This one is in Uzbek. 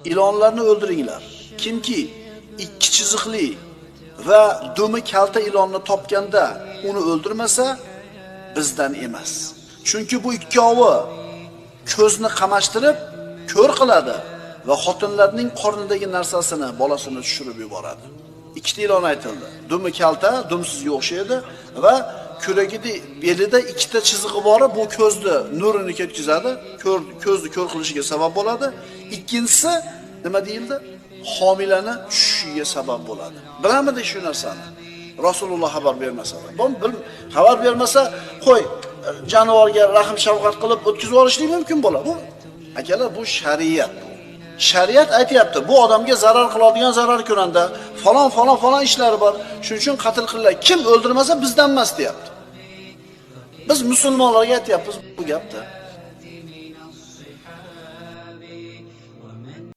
ilonlarni o'ldiringlar. Kimki ikki chiziqli va dumi kalta ilonni topganda uni o'ldirmasa, bizdan emas. Chunki bu ikkovi ko'zni qamashtirib, ko'r qiladi va xotinlarning qornidagi narsasini, bolasini tushirib yuboradi. Ikkita ilon aytildi. Dumi kalta, dumsizga o'xshaydi va kuragida belida ikkita chizig'i bor, bu ko'zni nurini ketkazadi, ko'zni ko'r qilishiga sabab bo'ladi. Ikkinchisi nima deyildi? Homilani tushishiga sabab bo'ladi. Bilamidi shu narsani? Rasululloh xabar bermasa, xabar bermasa, qo'y jonivorga rahm shafqat qilib o'tkazib olishlik mumkin bo'ladi. Akalar, bu shariat. Shariat aytayapti, bu odamga zarar qiladigan zarar ko'randa falon ishlari bor. Shuning uchun qatl qilinglar. Kim o'ldirmasa bizdan emas deyapti. Biz musulmonlarga aytayapmiz bu gapni.